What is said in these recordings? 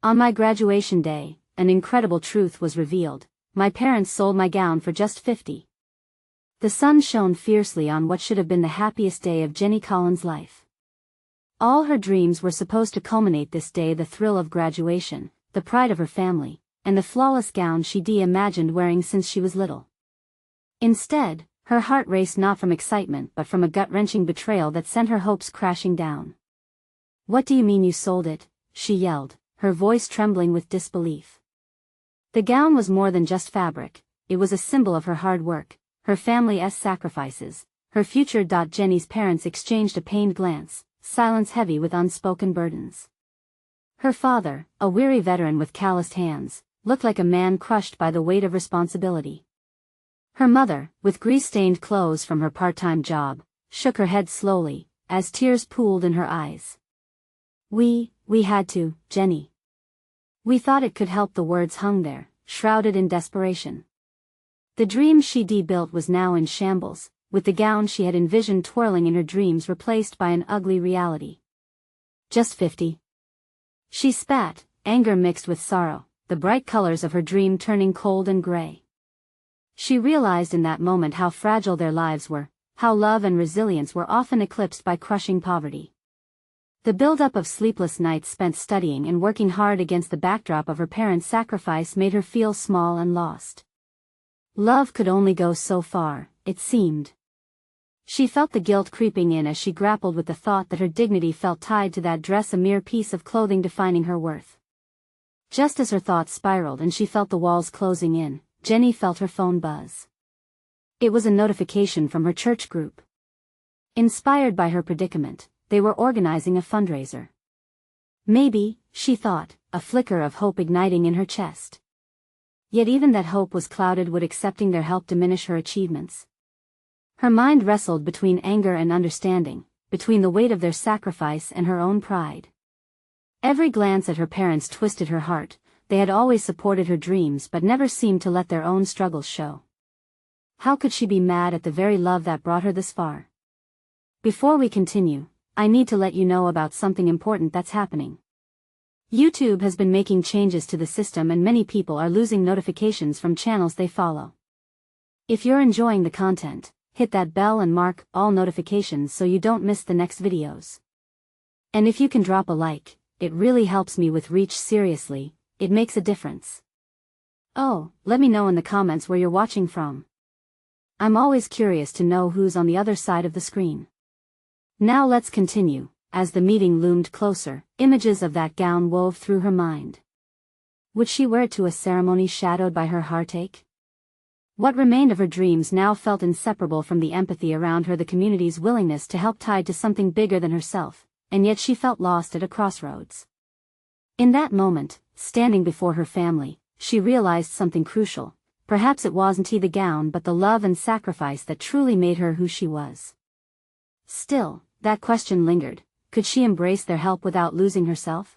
On my graduation day, an incredible truth was revealed. My parents sold my gown for just $50. The sun shone fiercely on what should have been the happiest day of Jenny Collins' life. All her dreams were supposed to culminate this day: the thrill of graduation, the pride of her family, and the flawless gown she'd imagined wearing since she was little. Instead, her heart raced not from excitement but from a gut-wrenching betrayal that sent her hopes crashing down. "What do you mean you sold it?" she yelled, her voice trembling with disbelief. The gown was more than just fabric, it was a symbol of her hard work, her family's sacrifices, her future. Jenny's parents exchanged a pained glance, silence heavy with unspoken burdens. Her father, a weary veteran with calloused hands, looked like a man crushed by the weight of responsibility. Her mother, with grease-stained clothes from her part-time job, shook her head slowly, as tears pooled in her eyes. We had to, Jenny. We thought it could help." The words hung there, shrouded in desperation. The dream she'd built was now in shambles, with the gown she had envisioned twirling in her dreams replaced by an ugly reality. "Just $50. She spat, anger mixed with sorrow, the bright colors of her dream turning cold and gray. She realized in that moment how fragile their lives were, how love and resilience were often eclipsed by crushing poverty. The buildup of sleepless nights spent studying and working hard against the backdrop of her parents' sacrifice made her feel small and lost. Love could only go so far, it seemed. She felt the guilt creeping in as she grappled with the thought that her dignity felt tied to that dress, a mere piece of clothing defining her worth. Just as her thoughts spiraled and she felt the walls closing in, Jenny felt her phone buzz. It was a notification from her church group. Inspired by her predicament, they were organizing a fundraiser. Maybe, she thought, a flicker of hope igniting in her chest. Yet even that hope was clouded. Would accepting their help diminish her achievements? Her mind wrestled between anger and understanding, between the weight of their sacrifice and her own pride. Every glance at her parents twisted her heart. They had always supported her dreams but never seemed to let their own struggles show. How could she be mad at the very love that brought her this far? Before we continue, I need to let you know about something important that's happening. YouTube has been making changes to the system and many people are losing notifications from channels they follow. If you're enjoying the content, hit that bell and mark all notifications so you don't miss the next videos. And if you can drop a like, it really helps me with reach. Seriously, it makes a difference. Oh, let me know in the comments where you're watching from. I'm always curious to know who's on the other side of the screen. Now let's continue. As the meeting loomed closer, images of that gown wove through her mind. Would she wear it to a ceremony shadowed by her heartache? What remained of her dreams now felt inseparable from the empathy around her, the community's willingness to help tied to something bigger than herself, and yet she felt lost at a crossroads. In that moment, standing before her family, she realized something crucial. Perhaps it wasn't the gown but the love and sacrifice that truly made her who she was. Still, that question lingered. Could she embrace their help without losing herself?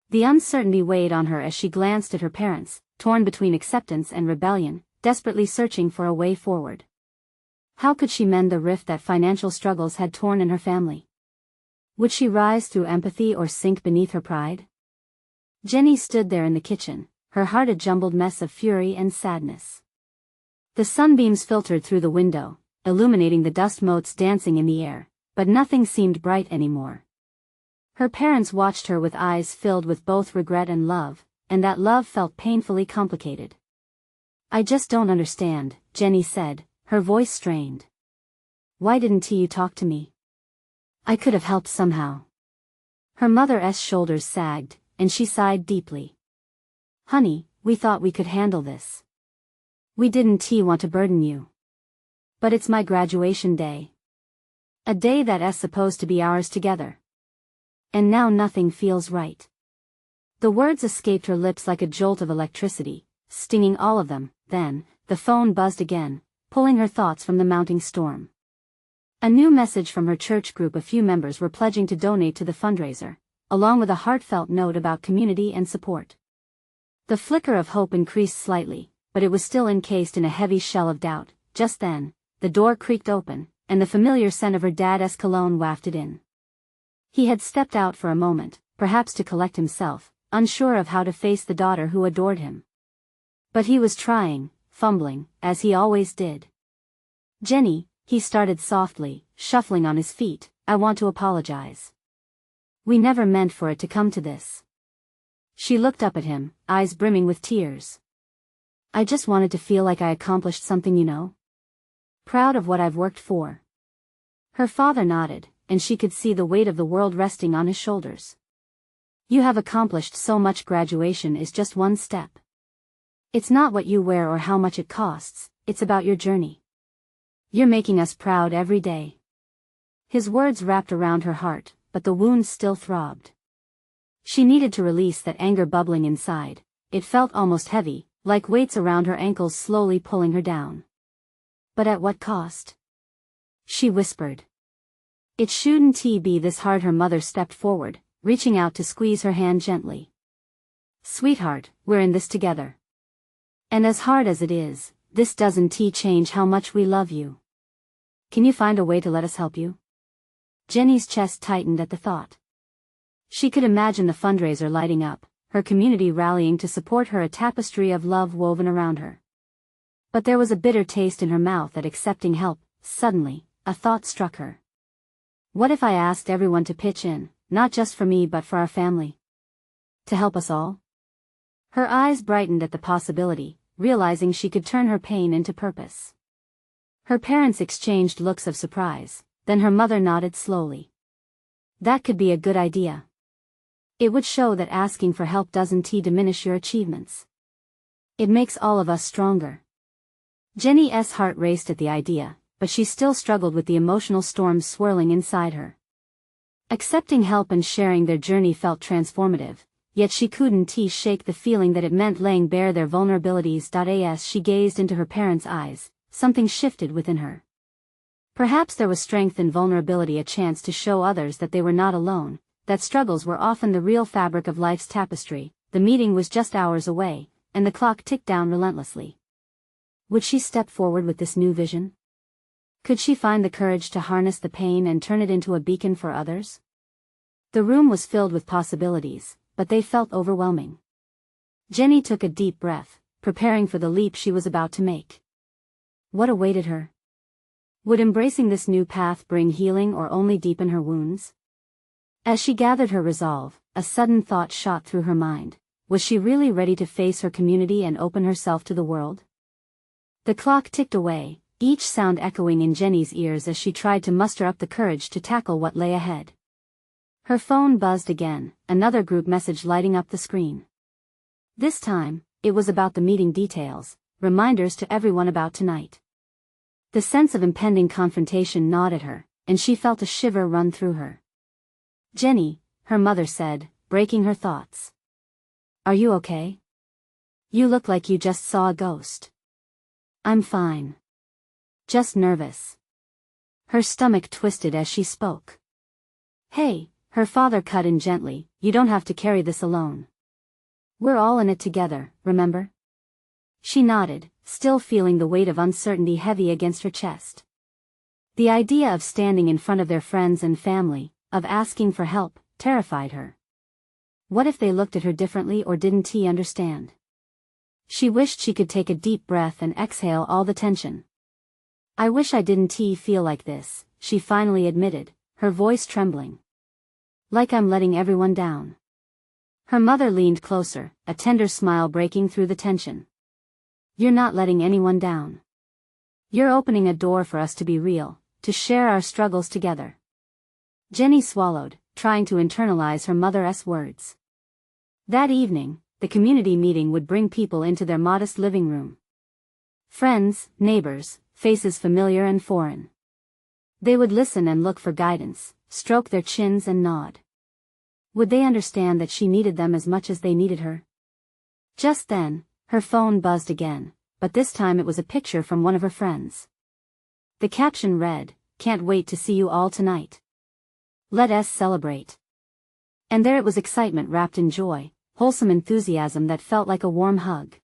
The uncertainty weighed on her as she glanced at her parents, torn between acceptance and rebellion, desperately searching for a way forward. How could she mend the rift that financial struggles had torn in her family? Would she rise through empathy or sink beneath her pride? Jenny stood there in the kitchen, her heart a jumbled mess of fury and sadness. The sunbeams filtered through the window, illuminating the dust motes dancing in the air, but nothing seemed bright anymore. Her parents watched her with eyes filled with both regret and love, and that love felt painfully complicated. "I just don't understand," Jenny said, her voice strained. "Why didn't you talk to me? I could have helped somehow." Her mother's shoulders sagged, and she sighed deeply. "Honey, we thought we could handle this. We didn't want to burden you. But it's my graduation day. A day that's supposed to be ours together. And now nothing feels right." The words escaped her lips like a jolt of electricity, stinging all of them. Then, the phone buzzed again, pulling her thoughts from the mounting storm. A new message from her church group. A few members were pledging to donate to the fundraiser, along with a heartfelt note about community and support. The flicker of hope increased slightly, but it was still encased in a heavy shell of doubt. Just then, the door creaked open, and the familiar scent of her dad's cologne wafted in. He had stepped out for a moment, perhaps to collect himself, unsure of how to face the daughter who adored him. But he was trying, fumbling, as he always did. "Jenny," he started softly, shuffling on his feet, "I want to apologize. We never meant for it to come to this." She looked up at him, eyes brimming with tears. "I just wanted to feel like I accomplished something, you know. Proud of what I've worked for." Her father nodded, and she could see the weight of the world resting on his shoulders. "You have accomplished so much. Graduation is just one step. It's not what you wear or how much it costs, it's about your journey. You're making us proud every day." His words wrapped around her heart, but the wound still throbbed. She needed to release that anger bubbling inside. It felt almost heavy, like weights around her ankles slowly pulling her down. "But at what cost?" she whispered. "It shouldn't be this hard." Her mother stepped forward, reaching out to squeeze her hand gently. "Sweetheart, we're in this together. And as hard as it is, this doesn't change how much we love you. Can you find a way to let us help you?" Jenny's chest tightened at the thought. She could imagine the fundraiser lighting up, her community rallying to support her, a tapestry of love woven around her. But there was a bitter taste in her mouth at accepting help. Suddenly, a thought struck her. What if I asked everyone to pitch in, not just for me but for our family? To help us all? Her eyes brightened at the possibility, realizing she could turn her pain into purpose. Her parents exchanged looks of surprise, then her mother nodded slowly. That could be a good idea. It would show that asking for help doesn't diminish your achievements. It makes all of us stronger. Jenny's heart raced at the idea, but she still struggled with the emotional storms swirling inside her. Accepting help and sharing their journey felt transformative, yet she couldn't shake the feeling that it meant laying bare their vulnerabilities. As she gazed into her parents' eyes, something shifted within her. Perhaps there was strength in vulnerability, a chance to show others that they were not alone, that struggles were often the real fabric of life's tapestry. The meeting was just hours away, and the clock ticked down relentlessly. Would she step forward with this new vision? Could she find the courage to harness the pain and turn it into a beacon for others? The room was filled with possibilities, but they felt overwhelming. Jenny took a deep breath, preparing for the leap she was about to make. What awaited her? Would embracing this new path bring healing or only deepen her wounds? As she gathered her resolve, a sudden thought shot through her mind. Was she really ready to face her community and open herself to the world? The clock ticked away, each sound echoing in Jenny's ears as she tried to muster up the courage to tackle what lay ahead. Her phone buzzed again, another group message lighting up the screen. This time, it was about the meeting details, reminders to everyone about tonight. The sense of impending confrontation gnawed at her, and she felt a shiver run through her. "Jenny," her mother said, breaking her thoughts. "Are you okay? You look like you just saw a ghost." "I'm fine. Just nervous." Her stomach twisted as she spoke. "Hey," her father cut in gently, "you don't have to carry this alone. We're all in it together, remember?" She nodded, still feeling the weight of uncertainty heavy against her chest. The idea of standing in front of their friends and family, of asking for help, terrified her. What if they looked at her differently or didn't understand? She wished she could take a deep breath and exhale all the tension. "I wish I didn't feel like this," she finally admitted, her voice trembling. "Like I'm letting everyone down." Her mother leaned closer, a tender smile breaking through the tension. "You're not letting anyone down. You're opening a door for us to be real, to share our struggles together." Jenny swallowed, trying to internalize her mother's words. That evening, the community meeting would bring people into their modest living room. Friends, neighbors, faces familiar and foreign. They would listen and look for guidance, stroke their chins and nod. Would they understand that she needed them as much as they needed her? Just then, her phone buzzed again, but this time it was a picture from one of her friends. The caption read, "Can't wait to see you all tonight. Let us celebrate." And there it was, excitement wrapped in joy, wholesome enthusiasm that felt like a warm hug.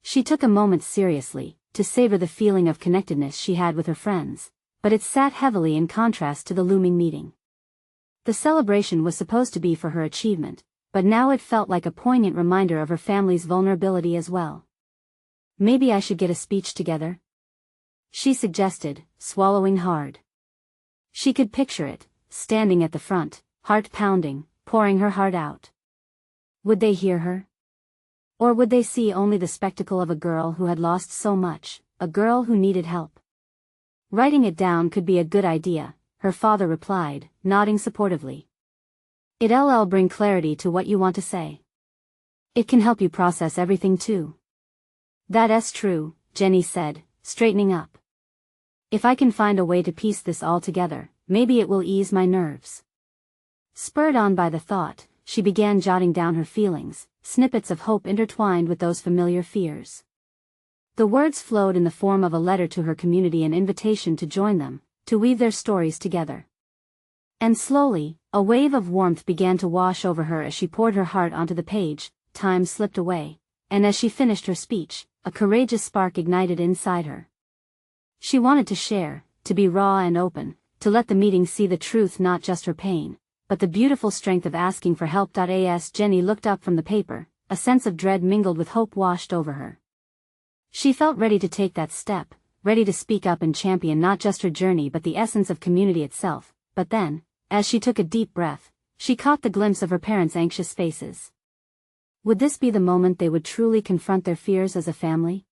She took a moment seriously, to savor the feeling of connectedness she had with her friends, but it sat heavily in contrast to the looming meeting. The celebration was supposed to be for her achievement, but now it felt like a poignant reminder of her family's vulnerability as well. Maybe I should get a speech together? She suggested, swallowing hard. She could picture it, standing at the front, heart pounding, pouring her heart out. Would they hear her? Or would they see only the spectacle of a girl who had lost so much, a girl who needed help? Writing it down could be a good idea, her father replied, nodding supportively. It'll bring clarity to what you want to say. It can help you process everything too. That's true, Jenny said, straightening up. If I can find a way to piece this all together, maybe it will ease my nerves. Spurred on by the thought, she began jotting down her feelings, snippets of hope intertwined with those familiar fears. The words flowed in the form of a letter to her community, an invitation to join them, to weave their stories together. And slowly, a wave of warmth began to wash over her as she poured her heart onto the page. Time slipped away, and as she finished her speech, a courageous spark ignited inside her. She wanted to share, to be raw and open, to let the meeting see the truth, not just her pain, but the beautiful strength of asking for help. As Jenny looked up from the paper, a sense of dread mingled with hope washed over her. She felt ready to take that step, ready to speak up and champion not just her journey but the essence of community itself. But then, as she took a deep breath, she caught the glimpse of her parents' anxious faces. Would this be the moment they would truly confront their fears as a family?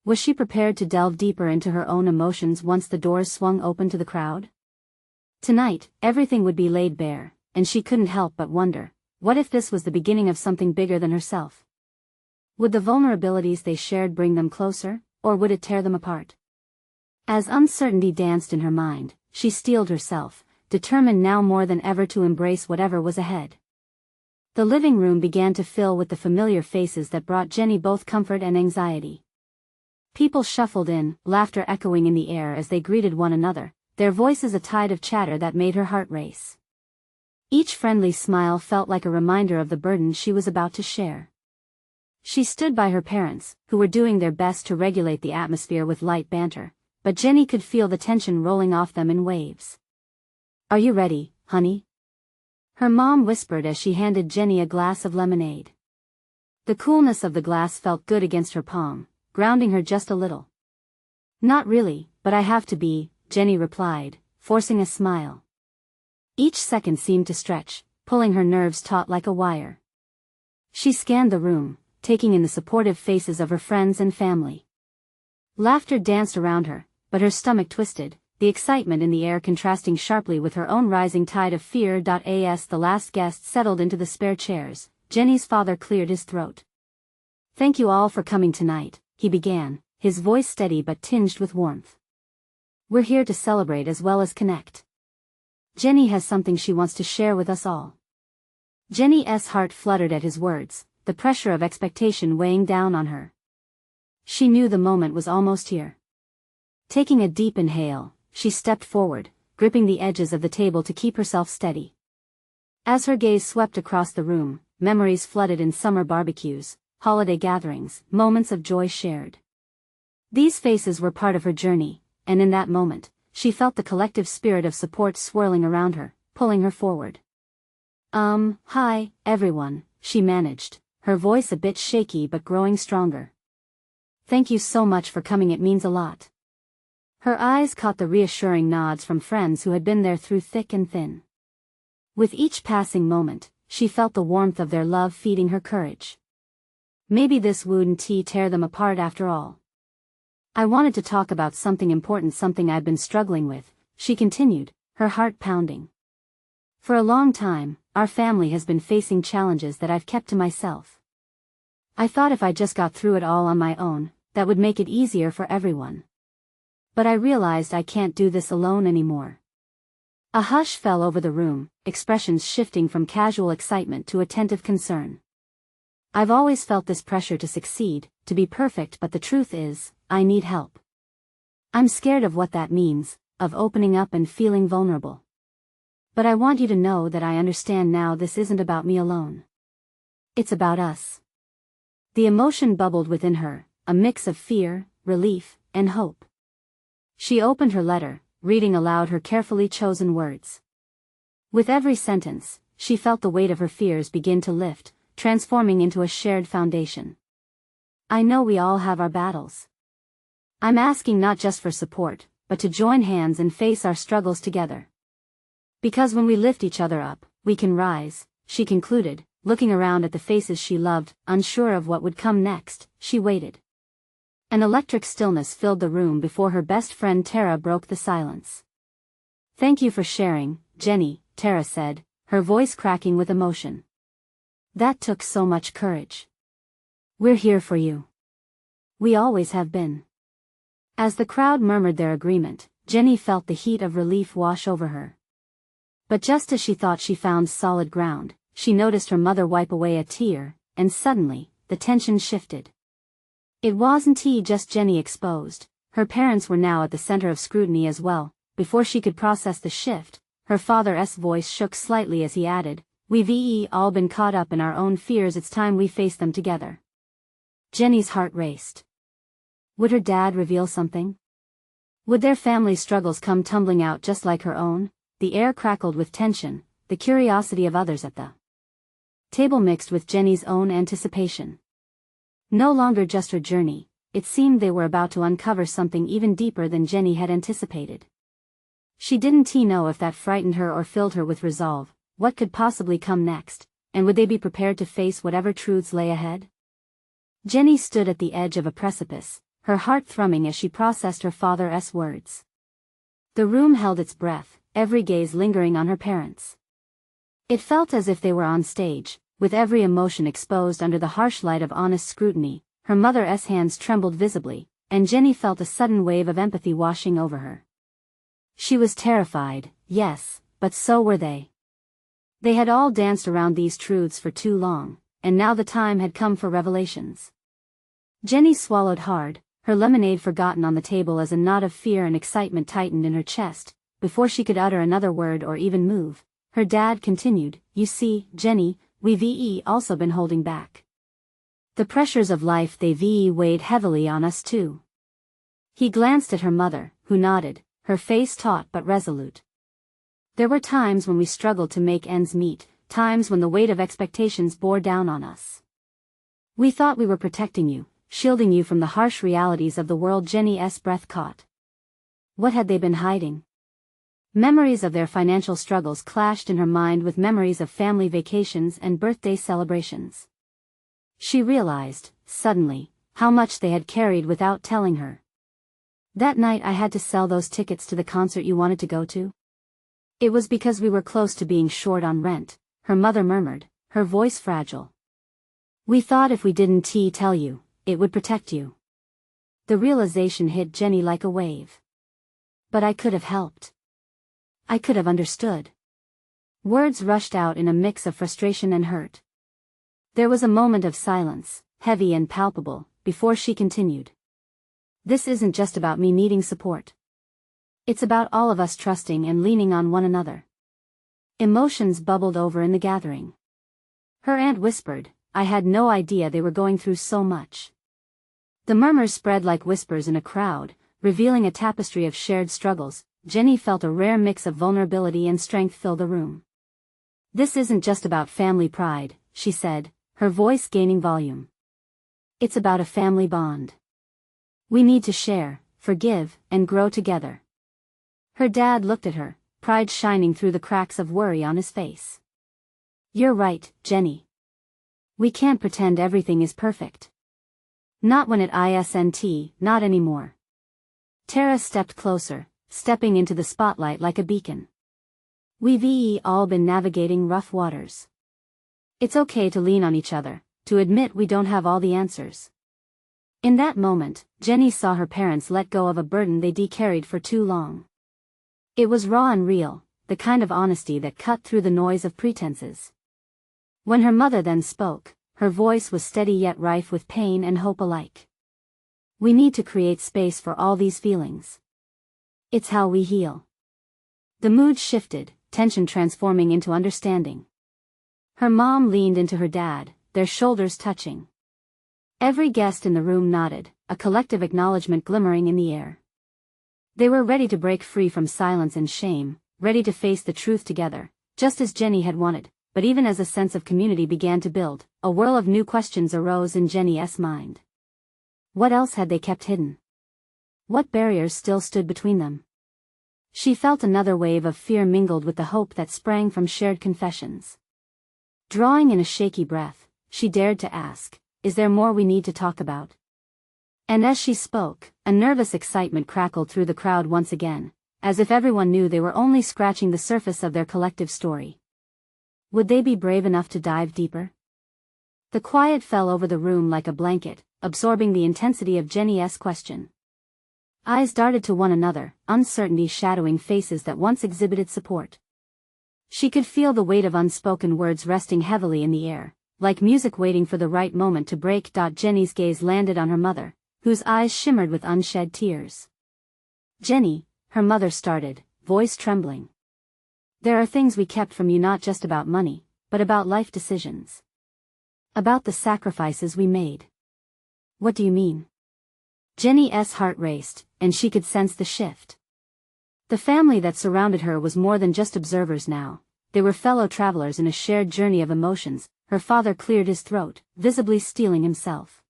Was she prepared to delve deeper into her own emotions once the doors swung open to the crowd? Tonight, everything would be laid bare, and she couldn't help but wonder, what if this was the beginning of something bigger than herself? Would the vulnerabilities they shared bring them closer, or would it tear them apart? As uncertainty danced in her mind, she steeled herself, determined now more than ever to embrace whatever was ahead. The living room began to fill with the familiar faces that brought Jenny both comfort and anxiety. People shuffled in, laughter echoing in the air as they greeted one another, their voices a tide of chatter that made her heart race. Each friendly smile felt like a reminder of the burden she was about to share. She stood by her parents, who were doing their best to regulate the atmosphere with light banter, but Jenny could feel the tension rolling off them in waves. "Are you ready, honey?" her mom whispered as she handed Jenny a glass of lemonade. The coolness of the glass felt good against her palm, grounding her just a little. "Not really, but I have to be," Jenny replied, forcing a smile. Each second seemed to stretch, pulling her nerves taut like a wire. She scanned the room, taking in the supportive faces of her friends and family. Laughter danced around her, but her stomach twisted, the excitement in the air contrasting sharply with her own rising tide of fear. As the last guest settled into the spare chairs, Jenny's father cleared his throat. "Thank you all for coming tonight," he began, his voice steady but tinged with warmth. "We're here to celebrate as well as connect. Jenny has something she wants to share with us all." Jenny's heart fluttered at his words, the pressure of expectation weighing down on her. She knew the moment was almost here. Taking a deep inhale, she stepped forward, gripping the edges of the table to keep herself steady. As her gaze swept across the room, memories flooded in summer barbecues, holiday gatherings, moments of joy shared. These faces were part of her journey, and in that moment, she felt the collective spirit of support swirling around her, pulling her forward. Hi, everyone," she managed, her voice a bit shaky but growing stronger. "Thank you so much for coming, it means a lot." Her eyes caught the reassuring nods from friends who had been there through thick and thin. With each passing moment, she felt the warmth of their love feeding her courage. Maybe this wouldn't tear them apart after all. "I wanted to talk about something important, something I've been struggling with," she continued, her heart pounding. "For a long time, our family has been facing challenges that I've kept to myself. I thought if I just got through it all on my own, that would make it easier for everyone. But I realized I can't do this alone anymore." A hush fell over the room, expressions shifting from casual excitement to attentive concern. "I've always felt this pressure to succeed, to be perfect, but the truth is, I need help. I'm scared of what that means, of opening up and feeling vulnerable. But I want you to know that I understand now this isn't about me alone. It's about us." The emotion bubbled within her, a mix of fear, relief, and hope. She opened her letter, reading aloud her carefully chosen words. With every sentence, she felt the weight of her fears begin to lift, transforming into a shared foundation. I know we all have our battles. I'm asking not just for support, but to join hands and face our struggles together. Because when we lift each other up, we can rise, she concluded, looking around at the faces she loved, unsure of what would come next. She waited. An electric stillness filled the room before her best friend Tara broke the silence. Thank you for sharing, Jenny, Tara said, her voice cracking with emotion. That took so much courage. We're here for you. We always have been. As the crowd murmured their agreement, Jenny felt the heat of relief wash over her. But just as she thought she found solid ground, she noticed her mother wipe away a tear, and suddenly, the tension shifted. It wasn't just Jenny exposed, her parents were now at the center of scrutiny as well. Before she could process the shift, her father's voice shook slightly as he added, "We've all been caught up in our own fears, it's time we face them together." Jenny's heart raced. Would her dad reveal something? Would their family struggles come tumbling out just like her own? The air crackled with tension, the curiosity of others at the table mixed with Jenny's own anticipation. No longer just her journey, it seemed they were about to uncover something even deeper than Jenny had anticipated. She didn't know if that frightened her or filled her with resolve. What could possibly come next, and would they be prepared to face whatever truths lay ahead? Jenny stood at the edge of a precipice, her heart thrumming as she processed her father's words. The room held its breath, every gaze lingering on her parents. It felt as if they were on stage, with every emotion exposed under the harsh light of honest scrutiny. Her mother's hands trembled visibly, and Jenny felt a sudden wave of empathy washing over her. She was terrified, yes, but so were they. They had all danced around these truths for too long, and now the time had come for revelations. Jenny swallowed hard, her lemonade forgotten on the table as a knot of fear and excitement tightened in her chest. Before she could utter another word or even move, her dad continued, "You see, Jenny, we've also been holding back. The pressures of life they've weighed heavily on us too." He glanced at her mother, who nodded, her face taut but resolute. "There were times when we struggled to make ends meet, times when the weight of expectations bore down on us. We thought we were protecting you, shielding you from the harsh realities of the world." Jenny's breath caught. What had they been hiding? Memories of their financial struggles clashed in her mind with memories of family vacations and birthday celebrations. She realized, suddenly, how much they had carried without telling her. "That night I had to sell those tickets to the concert you wanted to go to? It was because we were close to being short on rent," her mother murmured, her voice fragile. "We thought if we didn't tell you, it would protect you." The realization hit Jenny like a wave. "But I could have helped. I could have understood." Words rushed out in a mix of frustration and hurt. There was a moment of silence, heavy and palpable, before she continued. "This isn't just about me needing support. It's about all of us trusting and leaning on one another." Emotions bubbled over in the gathering. Her aunt whispered, "I had no idea they were going through so much." The murmurs spread like whispers in a crowd, revealing a tapestry of shared struggles. Jenny felt a rare mix of vulnerability and strength fill the room. "This isn't just about family pride," she said, her voice gaining volume. "It's about a family bond. We need to share, forgive, and grow together." Her dad looked at her, pride shining through the cracks of worry on his face. "You're right, Jenny. We can't pretend everything is perfect. Not when it isn't, not anymore." Tara stepped closer, stepping into the spotlight like a beacon. "We've all been navigating rough waters. It's okay to lean on each other, to admit we don't have all the answers." In that moment, Jenny saw her parents let go of a burden they'd carried for too long. It was raw and real, the kind of honesty that cut through the noise of pretenses. When her mother then spoke, her voice was steady yet rife with pain and hope alike. "We need to create space for all these feelings. It's how we heal." The mood shifted, tension transforming into understanding. Her mom leaned into her dad, their shoulders touching. Every guest in the room nodded, a collective acknowledgement glimmering in the air. They were ready to break free from silence and shame, ready to face the truth together, just as Jenny had wanted. but even as a sense of community began to build, a whirl of new questions arose in Jenny's mind. What else had they kept hidden? What barriers still stood between them? She felt another wave of fear mingled with the hope that sprang from shared confessions. Drawing in a shaky breath, she dared to ask, "Is there more we need to talk about?" And as she spoke, a nervous excitement crackled through the crowd once again, as if everyone knew they were only scratching the surface of their collective story. Would they be brave enough to dive deeper? The quiet fell over the room like a blanket, absorbing the intensity of Jenny's question. Eyes darted to one another, uncertainty shadowing faces that once exhibited support. She could feel the weight of unspoken words resting heavily in the air, like music waiting for the right moment to break. Jenny's gaze landed on her mother, whose eyes shimmered with unshed tears. "Jenny," her mother started, voice trembling. "There are things we kept from you, not just about money, but about life decisions. About the sacrifices we made." "What do you mean?" Jenny's heart raced, and she could sense the shift. The family that surrounded her was more than just observers now. They were fellow travelers in a shared journey of emotions. Her father cleared his throat, visibly steeling himself.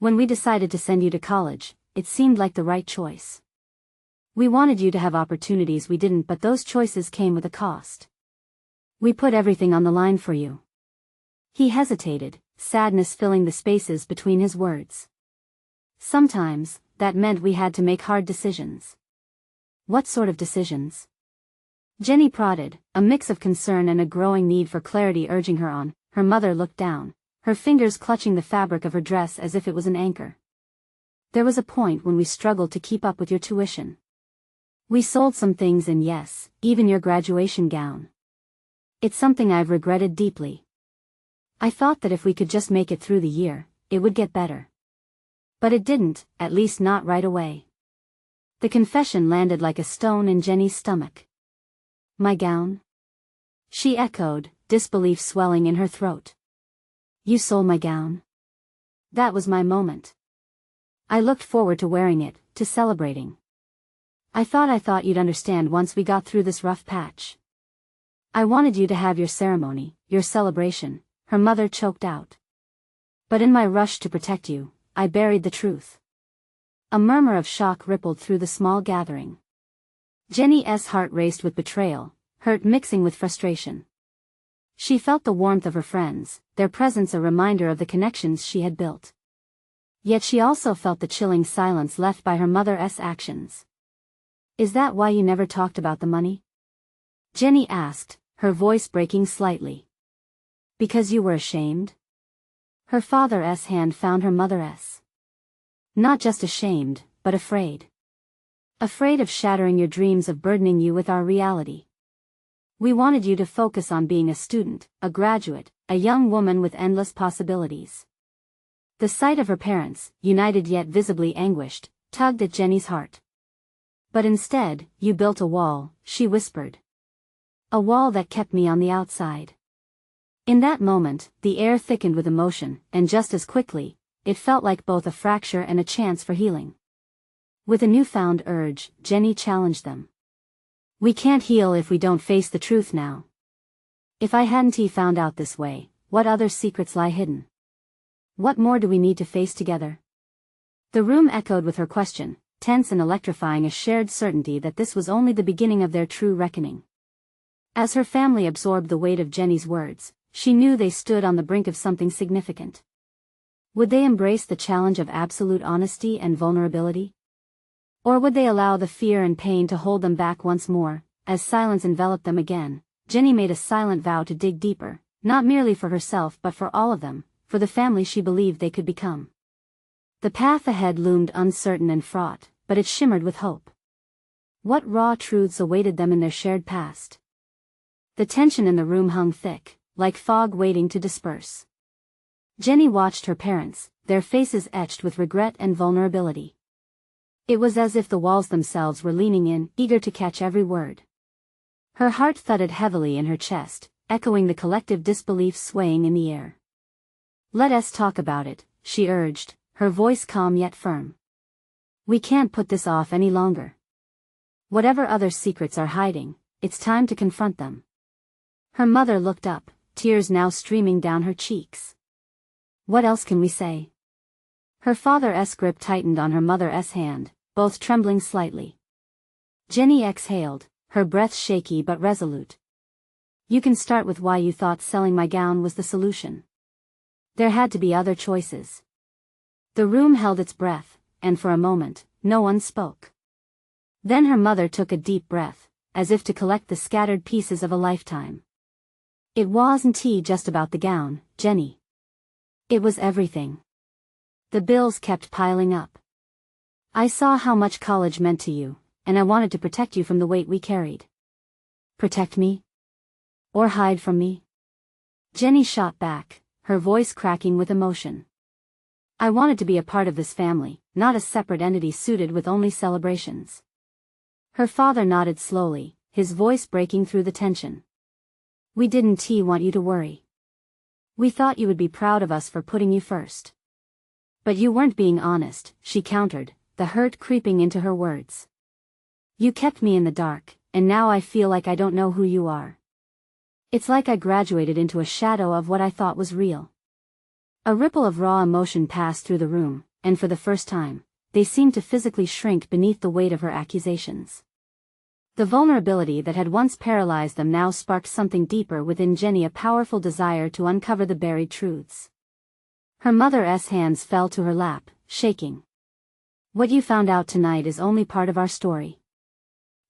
"When we decided to send you to college, it seemed like the right choice. We wanted you to have opportunities we didn't, but those choices came with a cost. We put everything on the line for you." He hesitated, sadness filling the spaces between his words. "Sometimes, that meant we had to make hard decisions." "What sort of decisions?" Jenny prodded, a mix of concern and a growing need for clarity urging her on. Her mother looked down, her fingers clutching the fabric of her dress as if it was an anchor. "There was a point when we struggled to keep up with your tuition. We sold some things, and yes, even your graduation gown. It's something I've regretted deeply. I thought that if we could just make it through the year, it would get better. But it didn't, at least not right away." The confession landed like a stone in Jenny's stomach. "My gown?" she echoed, disbelief swelling in her throat. "You sold my gown?" "That was my moment. I looked forward to wearing it, to celebrating. I thought you'd understand once we got through this rough patch. I wanted you to have your ceremony, your celebration," her mother choked out. "But in my rush to protect you, I buried the truth." A murmur of shock rippled through the small gathering. Jenny's heart raced with betrayal, hurt mixing with frustration. She felt the warmth of her friends, their presence a reminder of the connections she had built. Yet she also felt the chilling silence left by her mother's actions. "Is that why you never talked about the money?" Jenny asked, her voice breaking slightly. "Because you were ashamed?" Her father's hand found her mother's. "Not just ashamed, but afraid. Afraid of shattering your dreams, of burdening you with our reality. We wanted you to focus on being a student, a graduate, a young woman with endless possibilities." The sight of her parents, united yet visibly anguished, tugged at Jenny's heart. "But instead, you built a wall," she whispered. "A wall that kept me on the outside." In that moment, the air thickened with emotion, and just as quickly, it felt like both a fracture and a chance for healing. With a newfound urge, Jenny challenged them. "We can't heal if we don't face the truth now. If I hadn't found out this way, what other secrets lie hidden? What more do we need to face together?" The room echoed with her question, tense and electrifying, a shared certainty that this was only the beginning of their true reckoning. As her family absorbed the weight of Jenny's words, she knew they stood on the brink of something significant. Would they embrace the challenge of absolute honesty and vulnerability? Or would they allow the fear and pain to hold them back once more? As silence enveloped them again, Jenny made a silent vow to dig deeper, not merely for herself but for all of them, for the family she believed they could become. The path ahead loomed uncertain and fraught, but it shimmered with hope. What raw truths awaited them in their shared past? The tension in the room hung thick, like fog waiting to disperse. Jenny watched her parents, their faces etched with regret and vulnerability. It was as if the walls themselves were leaning in, eager to catch every word. Her heart thudded heavily in her chest, echoing the collective disbelief swaying in the air. "Let us talk about it," she urged, her voice calm yet firm. "We can't put this off any longer. Whatever other secrets are hiding, it's time to confront them." Her mother looked up, tears now streaming down her cheeks. What else can we say? Her father's grip tightened on her mother's hand, both trembling slightly. Jenny exhaled, her breath shaky but resolute. You can start with why you thought selling my gown was the solution. There had to be other choices. The room held its breath, and for a moment, no one spoke. Then her mother took a deep breath, as if to collect the scattered pieces of a lifetime. It wasn't just about the gown, Jenny. It was everything. The bills kept piling up. I saw how much college meant to you, and I wanted to protect you from the weight we carried. Protect me? Or hide from me? Jenny shot back, her voice cracking with emotion. I wanted to be a part of this family, not a separate entity suited with only celebrations. Her father nodded slowly, his voice breaking through the tension. We didn't want you to worry. We thought you would be proud of us for putting you first. But you weren't being honest, she countered, the hurt creeping into her words. You kept me in the dark, and now I feel like I don't know who you are. It's like I graduated into a shadow of what I thought was real. A ripple of raw emotion passed through the room, and for the first time, they seemed to physically shrink beneath the weight of her accusations. The vulnerability that had once paralyzed them now sparked something deeper within Jenny, a powerful desire to uncover the buried truths. Her mother's hands fell to her lap, shaking. What you found out tonight is only part of our story.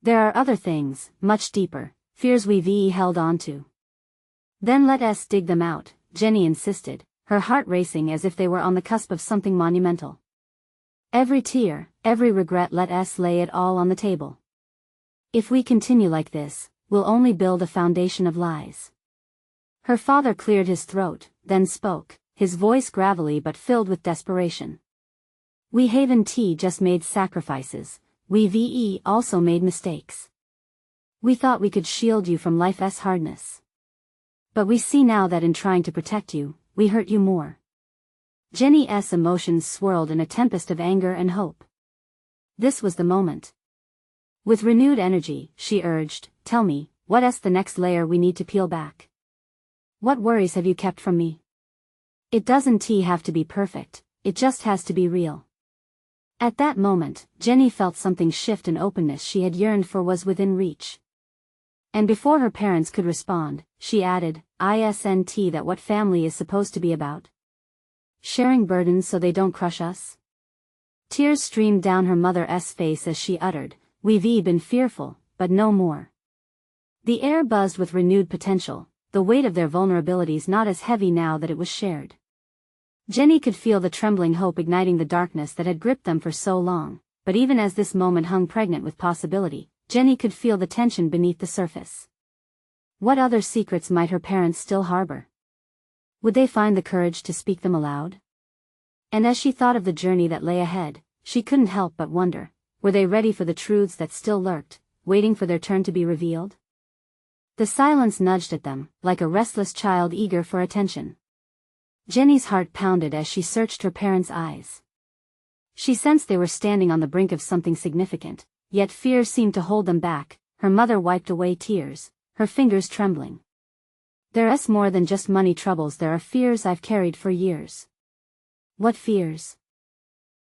There are other things, much deeper, fears we've held on to. Then let us dig them out, Jenny insisted, her heart racing as if they were on the cusp of something monumental. Every tear, every regret, let us lay it all on the table. If we continue like this, we'll only build a foundation of lies. Her father cleared his throat, then spoke, his voice gravelly but filled with desperation. We haven't just made sacrifices, we've also made mistakes. We thought we could shield you from life's hardness. But we see now that in trying to protect you, we hurt you more. Jenny's emotions swirled in a tempest of anger and hope. This was the moment. With renewed energy, she urged, tell me, what's the next layer we need to peel back? What worries have you kept from me? It doesn't have to be perfect, it just has to be real. At that moment, Jenny felt something shift, an openness she had yearned for was within reach. And before her parents could respond, she added, isn't that what family is supposed to be about? Sharing burdens so they don't crush us? Tears streamed down her mother's face as she uttered, we've been fearful, but no more. The air buzzed with renewed potential, the weight of their vulnerabilities not as heavy now that it was shared. Jenny could feel the trembling hope igniting the darkness that had gripped them for so long, but even as this moment hung pregnant with possibility, Jenny could feel the tension beneath the surface. What other secrets might her parents still harbor? Would they find the courage to speak them aloud? And as she thought of the journey that lay ahead, she couldn't help but wonder, were they ready for the truths that still lurked, waiting for their turn to be revealed? The silence nudged at them, like a restless child eager for attention. Jenny's heart pounded as she searched her parents' eyes. She sensed they were standing on the brink of something significant, yet fear seemed to hold them back. Her mother wiped away tears, her fingers trembling. There's more than just money troubles, there are fears I've carried for years. What fears?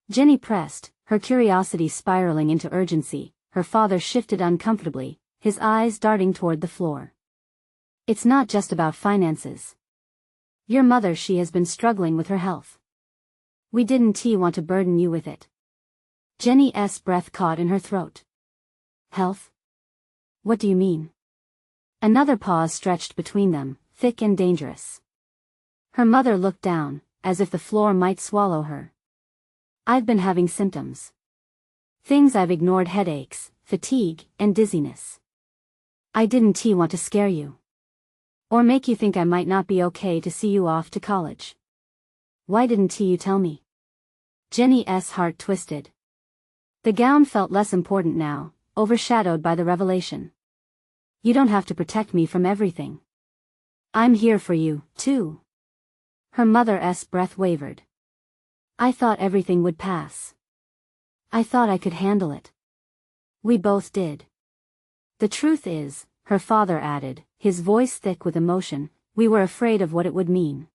Jenny pressed, her curiosity spiraling into urgency. Her father shifted uncomfortably, his eyes darting toward the floor. It's not just about finances. Your mother, she has been struggling with her health. We didn't want to burden you with it. Jenny's breath caught in her throat. Health? What do you mean? Another pause stretched between them, thick and dangerous. Her mother looked down, as if the floor might swallow her. I've been having symptoms. Things I've ignored: headaches, fatigue, and dizziness. I didn't want to scare you. Or make you think I might not be okay to see you off to college. Why didn't you tell me? Jenny's heart twisted. The gown felt less important now, overshadowed by the revelation. You don't have to protect me from everything. I'm here for you, too. Her mother's breath wavered. I thought everything would pass. I thought I could handle it. We both did. The truth is, her father added, his voice thick with emotion, "we were afraid of what it would mean.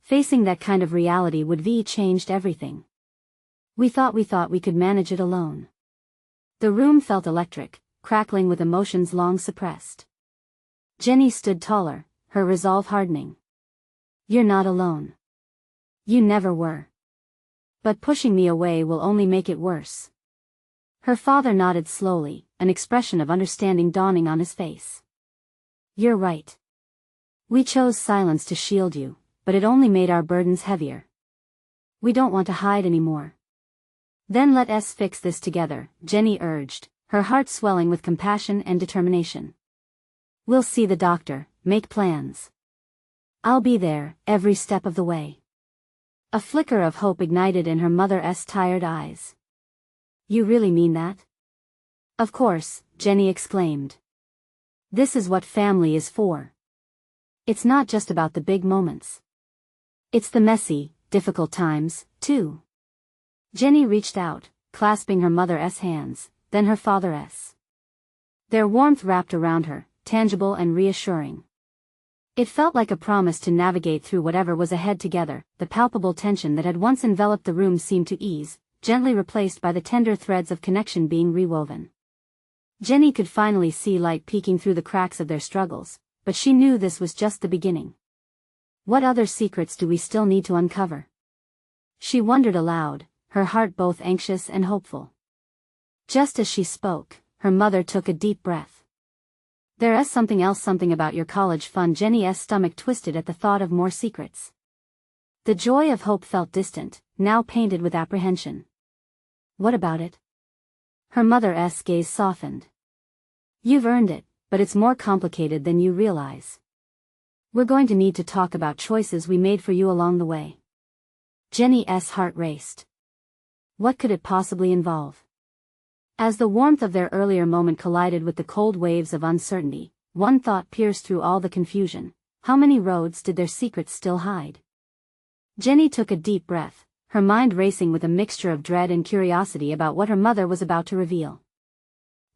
Facing that kind of reality would be changed everything. We thought we could manage it alone." The room felt electric, crackling with emotions long suppressed. Jenny stood taller, her resolve hardening. "You're not alone. You never were. But pushing me away will only make it worse." Her father nodded slowly, an expression of understanding dawning on his face. "You're right. We chose silence to shield you, but it only made our burdens heavier. We don't want to hide anymore." "Then let us fix this together," Jenny urged, her heart swelling with compassion and determination. "We'll see the doctor, make plans. I'll be there, every step of the way." A flicker of hope ignited in her mother's tired eyes. "You really mean that?" "Of course," Jenny exclaimed. "This is what family is for. It's not just about the big moments. It's the messy, difficult times, too." Jenny reached out, clasping her mother's hands, then her father's. Their warmth wrapped around her, tangible and reassuring. It felt like a promise to navigate through whatever was ahead together. The palpable tension that had once enveloped the room seemed to ease, gently replaced by the tender threads of connection being rewoven. Jenny could finally see light peeking through the cracks of their struggles, but she knew this was just the beginning. What other secrets do we still need to uncover? She wondered aloud, her heart both anxious and hopeful. Just as she spoke, her mother took a deep breath. "There is something else, something about your college fund." Jenny's stomach twisted at the thought of more secrets. The joy of hope felt distant, now painted with apprehension. "What about it?" Her mother's gaze softened. "You've earned it, but it's more complicated than you realize. We're going to need to talk about choices we made for you along the way." Jenny's heart raced. What could it possibly involve? As the warmth of their earlier moment collided with the cold waves of uncertainty, one thought pierced through all the confusion: how many roads did their secrets still hide? Jenny took a deep breath, her mind racing with a mixture of dread and curiosity about what her mother was about to reveal.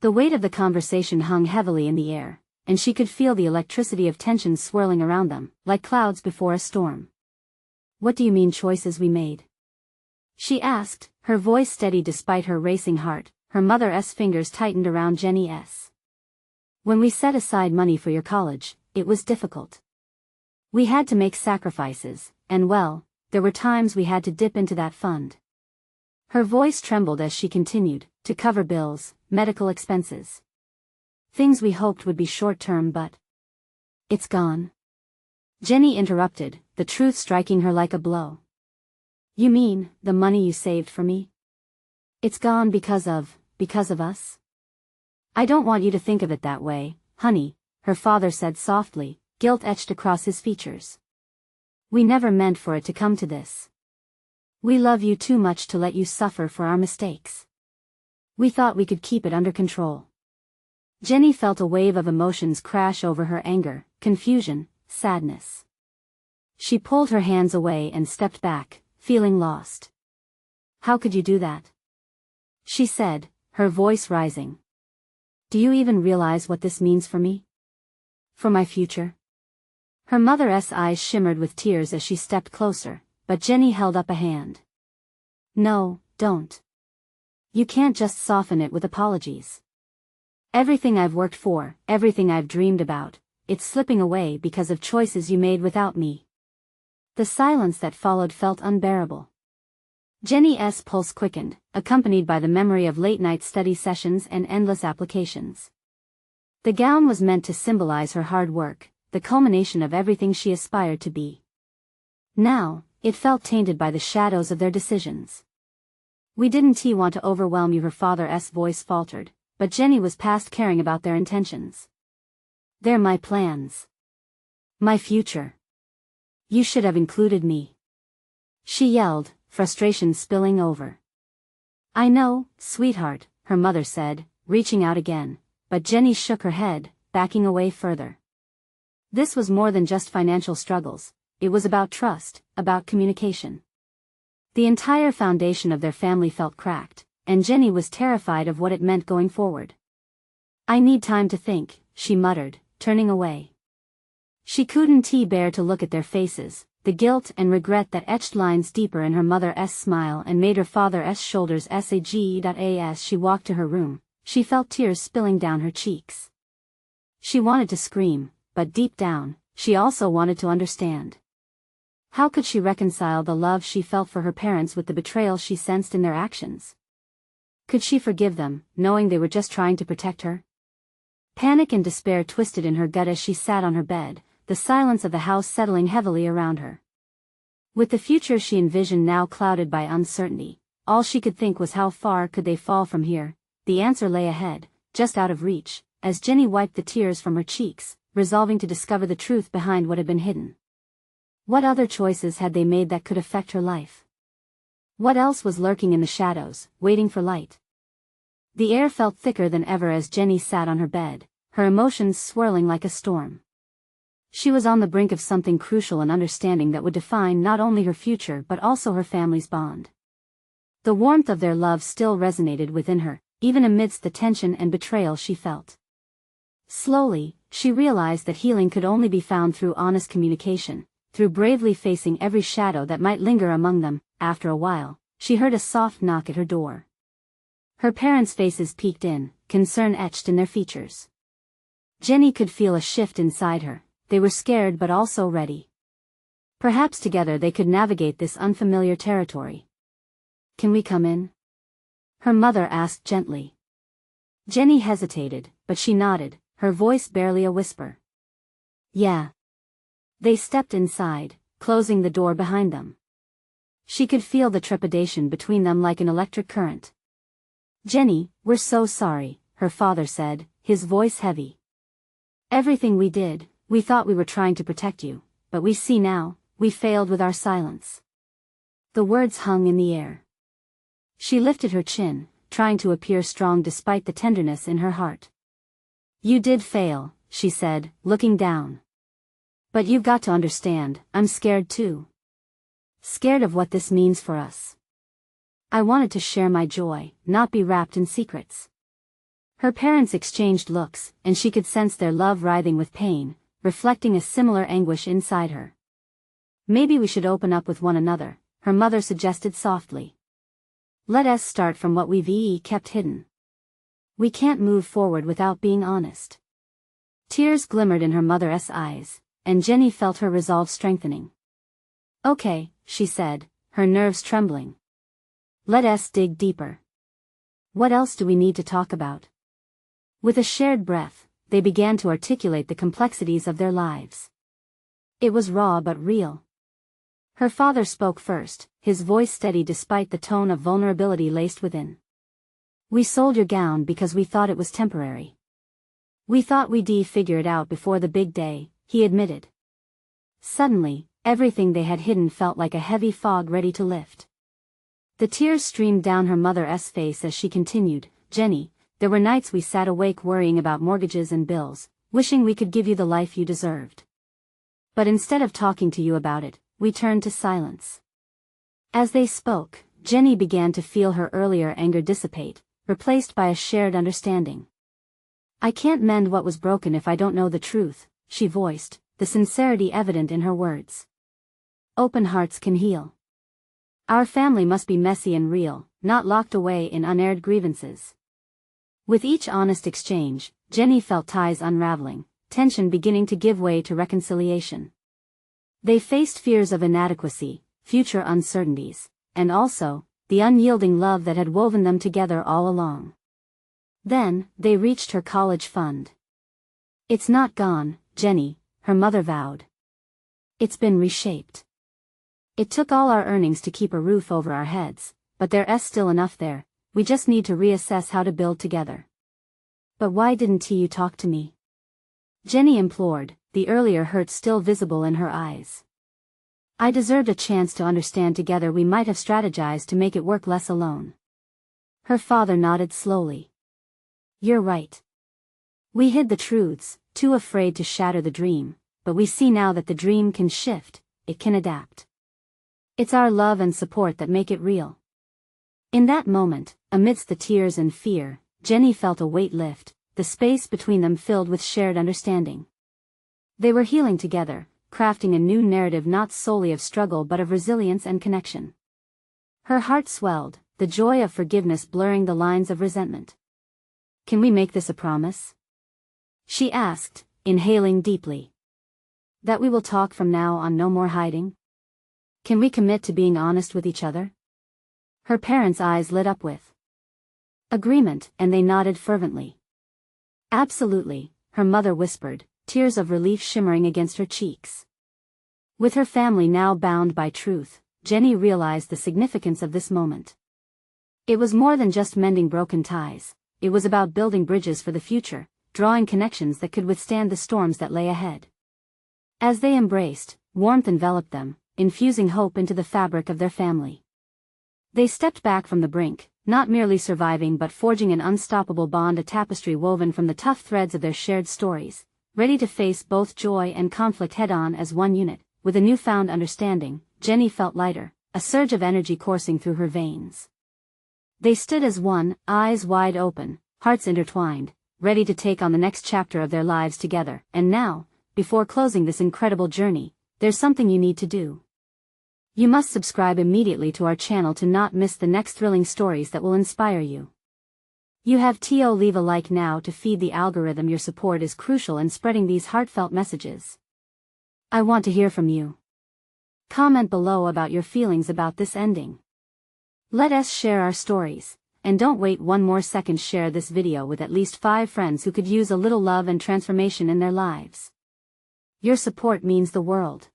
The weight of the conversation hung heavily in the air, and she could feel the electricity of tension swirling around them, like clouds before a storm. "What do you mean, choices we made?" she asked, her voice steady despite her racing heart. Her mother's fingers tightened around Jenny's. "When we set aside money for your college, it was difficult. We had to make sacrifices, and well, there were times we had to dip into that fund." Her voice trembled as she continued, "to cover bills, medical expenses. Things we hoped would be short-term, but it's gone." Jenny interrupted, the truth striking her like a blow. "You mean, the money you saved for me? It's gone because of us?" "I don't want you to think of it that way, honey," her father said softly, guilt etched across his features. "We never meant for it to come to this. We love you too much to let you suffer for our mistakes. We thought we could keep it under control." Jenny felt a wave of emotions crash over her: anger, confusion, sadness. She pulled her hands away and stepped back, feeling lost. "How could you do that?" she said, her voice rising. "Do you even realize what this means for me? For my future?" Her mother's eyes shimmered with tears as she stepped closer, but Jenny held up a hand. "No, don't. You can't just soften it with apologies. Everything I've worked for, everything I've dreamed about, it's slipping away because of choices you made without me." The silence that followed felt unbearable. Jenny's pulse quickened, accompanied by the memory of late-night study sessions and endless applications. The gown was meant to symbolize her hard work, the culmination of everything she aspired to be. Now, it felt tainted by the shadows of their decisions. "We didn't want to overwhelm you," her father's voice faltered, but Jenny was past caring about their intentions. "They're my plans. My future. You should have included me," she yelled, frustration spilling over. "I know, sweetheart," her mother said, reaching out again, but Jenny shook her head, backing away further. This was more than just financial struggles, it was about trust, about communication. The entire foundation of their family felt cracked, and Jenny was terrified of what it meant going forward. "I need time to think," she muttered, turning away. She couldn't bear to look at their faces, the guilt and regret that etched lines deeper in her mother's smile and made her father's shoulders sag. As she walked to her room, she felt tears spilling down her cheeks. She wanted to scream, but deep down, she also wanted to understand. How could she reconcile the love she felt for her parents with the betrayal she sensed in their actions? Could she forgive them, knowing they were just trying to protect her? Panic and despair twisted in her gut as she sat on her bed, the silence of the house settling heavily around her. With the future she envisioned now clouded by uncertainty, all she could think was how far could they fall from here. The answer lay ahead, just out of reach, as Jenny wiped the tears from her cheeks, resolving to discover the truth behind what had been hidden. What other choices had they made that could affect her life? What else was lurking in the shadows, waiting for light? The air felt thicker than ever as Jenny sat on her bed, her emotions swirling like a storm. She was on the brink of something crucial, an understanding that would define not only her future but also her family's bond. The warmth of their love still resonated within her, even amidst the tension and betrayal she felt. Slowly, she realized that healing could only be found through honest communication, through bravely facing every shadow that might linger among them. After a while, she heard a soft knock at her door. Her parents' faces peeked in, concern etched in their features. Jenny could feel a shift inside her. They were scared but also ready. Perhaps together they could navigate this unfamiliar territory. "Can we come in?" her mother asked gently. Jenny hesitated, but she nodded, her voice barely a whisper. "Yeah." They stepped inside, closing the door behind them. She could feel the trepidation between them like an electric current. "Jenny, we're so sorry," her father said, his voice heavy. "Everything we did, we thought we were trying to protect you, but we see now, we failed with our silence." The words hung in the air. She lifted her chin, trying to appear strong despite the tenderness in her heart. "You did fail," she said, looking down. "But you've got to understand, I'm scared too. Scared of what this means for us. I wanted to share my joy, not be wrapped in secrets." Her parents exchanged looks, and she could sense their love writhing with pain, reflecting a similar anguish inside her. "Maybe we should open up with one another," her mother suggested softly. "Let us start from what we've kept hidden. We can't move forward without being honest." Tears glimmered in her mother's eyes, and Jenny felt her resolve strengthening. "Okay," she said, her nerves trembling. "Let us dig deeper. What else do we need to talk about?" With a shared breath, they began to articulate the complexities of their lives. It was raw but real. Her father spoke first, his voice steady despite the tone of vulnerability laced within. "We sold your gown because we thought it was temporary. We thought we'd figure it out before the big day," he admitted. Suddenly, everything they had hidden felt like a heavy fog ready to lift. The tears streamed down her mother's face as she continued, "Jenny, there were nights we sat awake worrying about mortgages and bills, wishing we could give you the life you deserved. But instead of talking to you about it, we turned to silence." As they spoke, Jenny began to feel her earlier anger dissipate, replaced by a shared understanding. "I can't mend what was broken if I don't know the truth," she voiced, the sincerity evident in her words. "Open hearts can heal. Our family must be messy and real, not locked away in unaired grievances." With each honest exchange, Jenny felt ties unraveling, tension beginning to give way to reconciliation. They faced fears of inadequacy, future uncertainties, and also, the unyielding love that had woven them together all along. Then, they reached her college fund. "It's not gone, Jenny," her mother vowed. "It's been reshaped. It took all our earnings to keep a roof over our heads, but there's still enough there. We just need to reassess how to build together." "But why didn't you talk to me?" Jenny implored, the earlier hurt still visible in her eyes. "I deserved a chance to understand together. We might have strategized to make it work less alone." Her father nodded slowly. "You're right. We hid the truths, too afraid to shatter the dream, but we see now that the dream can shift, it can adapt. It's our love and support that make it real." In that moment, amidst the tears and fear, Jenny felt a weight lift, the space between them filled with shared understanding. They were healing together, crafting a new narrative not solely of struggle but of resilience and connection. Her heart swelled, the joy of forgiveness blurring the lines of resentment. "Can we make this a promise?" she asked, inhaling deeply. "That we will talk from now on, no more hiding? Can we commit to being honest with each other?" Her parents' eyes lit up with agreement, and they nodded fervently. "Absolutely," her mother whispered, tears of relief shimmering against her cheeks. With her family now bound by truth, Jenny realized the significance of this moment. It was more than just mending broken ties, it was about building bridges for the future, drawing connections that could withstand the storms that lay ahead. As they embraced, warmth enveloped them, infusing hope into the fabric of their family. They stepped back from the brink, not merely surviving but forging an unstoppable bond, a tapestry woven from the tough threads of their shared stories, ready to face both joy and conflict head-on as one unit. With a newfound understanding, Jenny felt lighter, a surge of energy coursing through her veins. They stood as one, eyes wide open, hearts intertwined, ready to take on the next chapter of their lives together. And now, before closing this incredible journey, there's something you need to do. You must subscribe immediately to our channel to not miss the next thrilling stories that will inspire you. You have to leave a like now to feed the algorithm. Your support is crucial in spreading these heartfelt messages. I want to hear from you. Comment below about your feelings about this ending. Let us share our stories, and don't wait one more second. Share this video with at least 5 friends who could use a little love and transformation in their lives. Your support means the world.